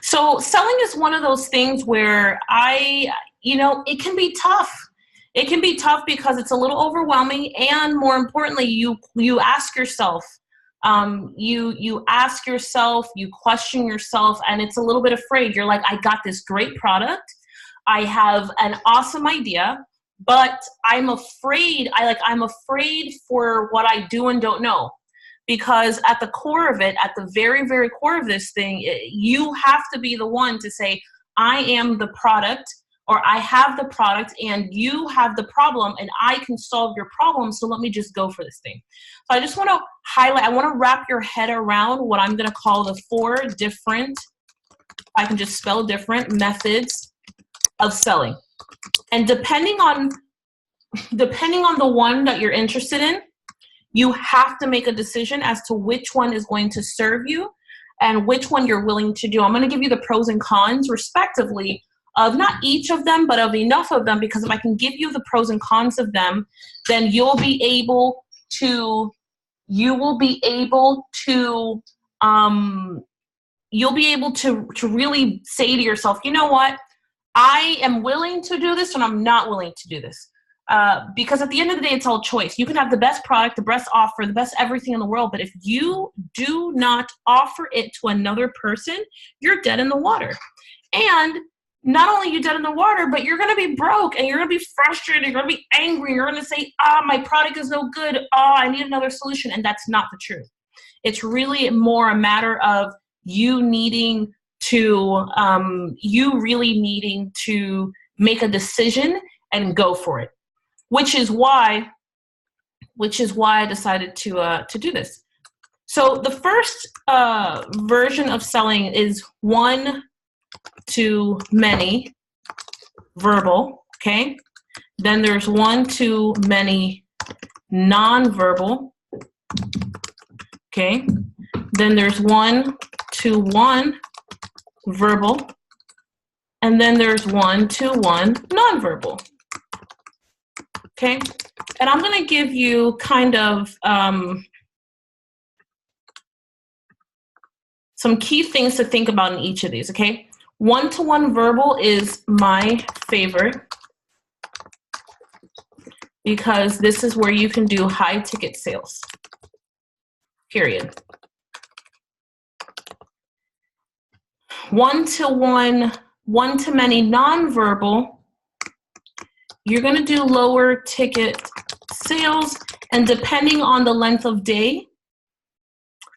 So selling is one of those things where it can be tough. It can be tough because it's a little overwhelming, and more importantly, you ask yourself, you ask yourself, you question yourself, and it's a little bit afraid. You're like, I got this great product, I have an awesome idea, but I'm afraid. I'm afraid for what I do and don't know. Because at the core of it, at the very, very core of this thing, you have to be the one to say, I am the product, or I have the product and you have the problem and I can solve your problem. So let me just go for this thing. So I just want to highlight, I want to wrap your head around what I'm going to call the 4 different, I can just spell different, methods of selling. And depending on the one that you're interested in, you have to make a decision as to which one is going to serve you and which one you're willing to do. I'm going to give you the pros and cons, respectively, of not each of them, but of enough of them, because if I can give you the pros and cons of them, then you'll be able to really say to yourself, you know what? I am willing to do this and I'm not willing to do this. Because at the end of the day, it's all choice. You can have the best product, the best offer, the best everything in the world, but if you do not offer it to another person, you're dead in the water. And not only are you dead in the water, but you're going to be broke and you're going to be frustrated. You're going to be angry. You're going to say, my product is no good. I need another solution. And that's not the truth. It's really more a matter of you really needing to make a decision and go for it. Which is why I decided to do this. So the first version of selling is one-to-many verbal, okay? Then there's one-to-many nonverbal, okay? Then there's one-to-one verbal, and then there's one-to-one nonverbal. Okay, and I'm going to give you kind of some key things to think about in each of these, okay? One-to-one verbal is my favorite because this is where you can do high ticket sales, period. One-to-many nonverbal, you're going to do lower ticket sales, and depending on the length of day.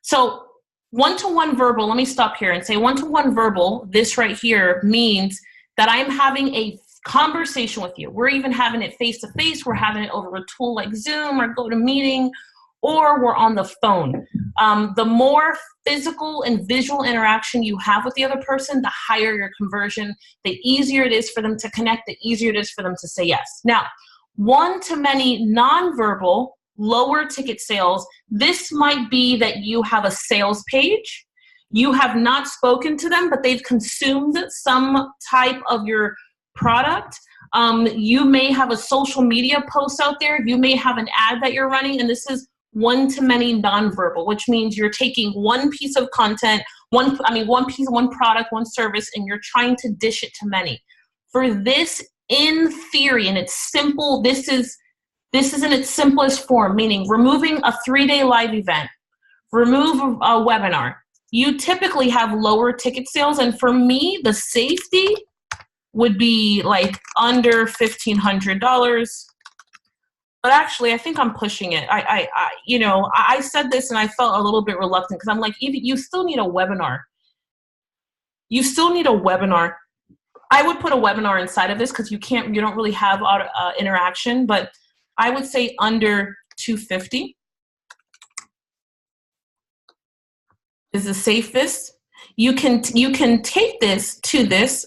So one-to-one verbal, let me stop here and say one-to-one verbal, this right here means that I'm having a conversation with you. We're even having it face-to-face. We're having it over a tool like Zoom or GoToMeeting, or we're on the phone. The more physical and visual interaction you have with the other person, the higher your conversion, the easier it is for them to connect, the easier it is for them to say yes. Now, one-to-many nonverbal, lower ticket sales, this might be that you have a sales page. You have not spoken to them, but they've consumed some type of your product. You may have a social media post out there. You may have an ad that you're running, and this is one-to-many nonverbal, which means you're taking one piece of content, one product, one service, and you're trying to dish it to many. For this, in theory, and it's simple, this is in its simplest form, meaning removing a 3-day live event, remove a webinar. You typically have lower ticket sales, and for me, the safety would be like under $1,500. But actually, I think I'm pushing it. I said this and I felt a little bit reluctant because I'm like, you still need a webinar. You still need a webinar. I would put a webinar inside of this because you don't really have interaction, but I would say under $250 is the safest. You can take this to this,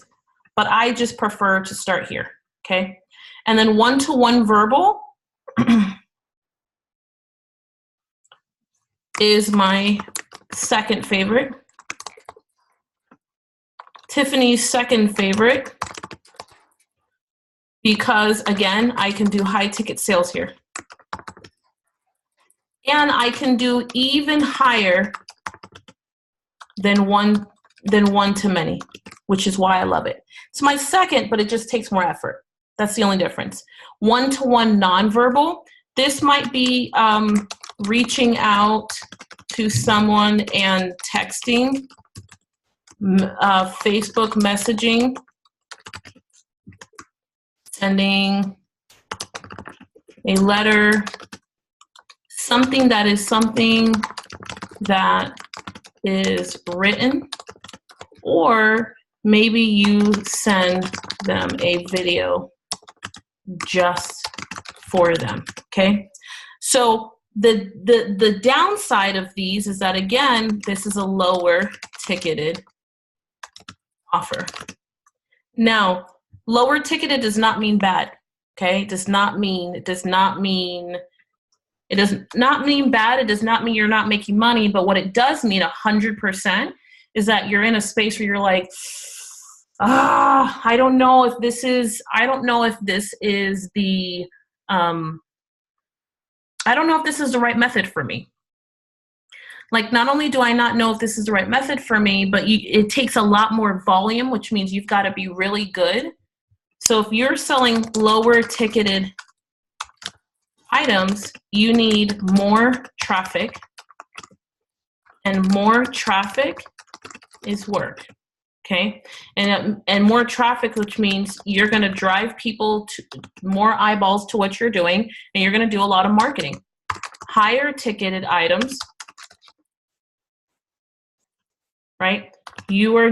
but I just prefer to start here, okay? And then one-to-one verbal is my second favorite. Tiffany's second favorite, because again, I can do high ticket sales here. And I can do even higher than one than one-to-many, which is why I love it. It's my second, but it just takes more effort. That's the only difference. One-to-one nonverbal. This might be reaching out to someone and texting, Facebook messaging, sending a letter, something that is written, or maybe you send them a video just for them, okay? So the downside of these is that, again, this is a lower ticketed offer. Now, lower ticketed does not mean bad, okay? It does not mean bad. It does not mean you're not making money, but what it does mean 100% is that you're in a space where you're like, I don't know if this is the right method for me. Like, not only do I not know if this is the right method for me, but it takes a lot more volume, which means you've got to be really good. So if you're selling lower ticketed items, you need more traffic, and more traffic is work, okay? And more traffic, which means you're going to drive people to more eyeballs to what you're doing, and you're going to do a lot of marketing. Higher ticketed items, right? You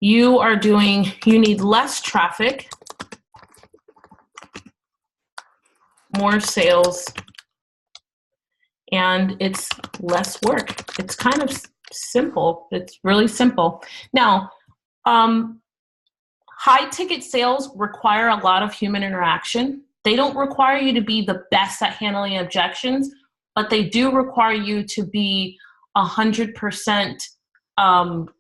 need less traffic, more sales, and it's less work. It's kind of simple. It's really simple. Now, high ticket sales require a lot of human interaction. They don't require you to be the best at handling objections, but they do require you to be 100%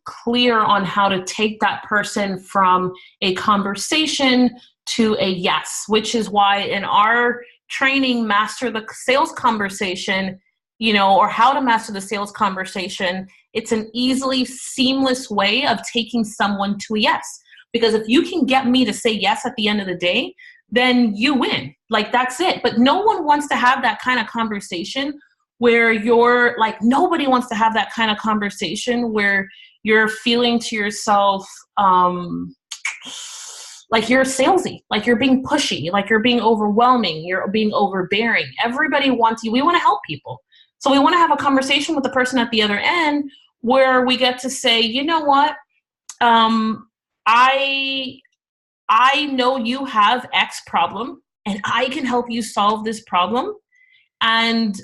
clear on how to take that person from a conversation to a yes, which is why in our training, Master the Sales Conversation, or How to Master the Sales Conversation, it's an easily seamless way of taking someone to a yes. Because if you can get me to say yes at the end of the day, then you win. Like, that's it. But no one wants to have that kind of conversation where you're like, nobody wants to have that kind of conversation where you're feeling to yourself, like you're salesy, like you're being pushy, like you're being overwhelming, you're being overbearing. Everybody wants you. We want to help people. So we want to have a conversation with the person at the other end where we get to say, you know what? I know you have X problem and I can help you solve this problem. And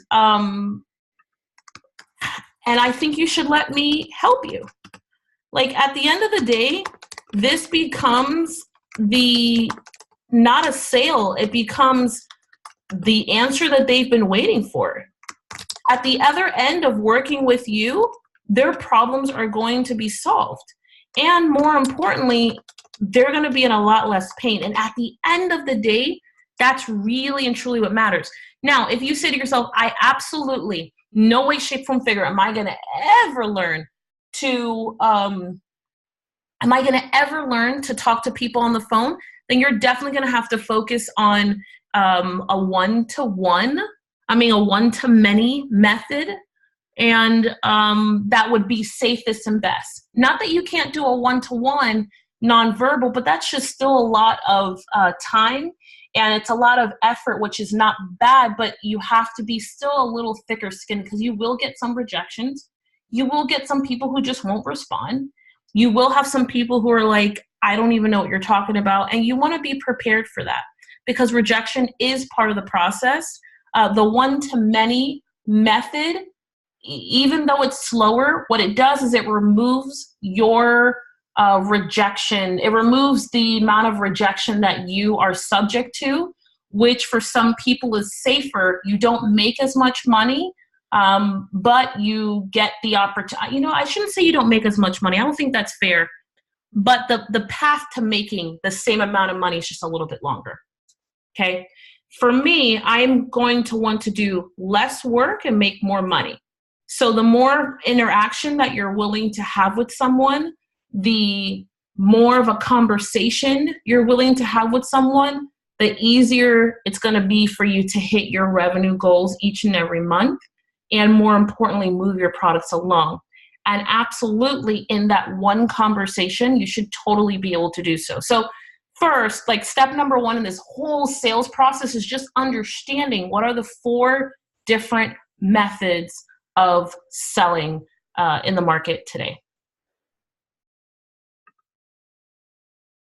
I think you should let me help you. Like, at the end of the day, this becomes not a sale. It becomes the answer that they've been waiting for. At the other end of working with you, their problems are going to be solved. And more importantly, they're going to be in a lot less pain. And at the end of the day, that's really and truly what matters. Now, if you say to yourself, I absolutely, no way, shape, form, figure, am I going to ever learn to talk to people on the phone, then you're definitely going to have to focus on a one-to-many method. And that would be safest and best. Not that you can't do a one-to-one nonverbal, but that's just still a lot of time. And it's a lot of effort, which is not bad, but you have to be still a little thicker skinned because you will get some rejections. You will get some people who just won't respond. You will have some people who are like, I don't even know what you're talking about. And you want to be prepared for that because rejection is part of the process. The one-to-many method, even though it's slower, what it does is it removes your rejection. It removes the amount of rejection that you are subject to, which for some people is safer. You don't make as much money, but you get the opportunity. I shouldn't say you don't make as much money. I don't think that's fair. But the path to making the same amount of money is just a little bit longer. Okay? For me, I'm going to want to do less work and make more money. So the more interaction that you're willing to have with someone, the more of a conversation you're willing to have with someone, the easier it's going to be for you to hit your revenue goals each and every month, and more importantly, move your products along. And absolutely, in that one conversation, you should totally be able to do so. So first, like step number one in this whole sales process is just understanding what are the 4 different methods of selling in the market today.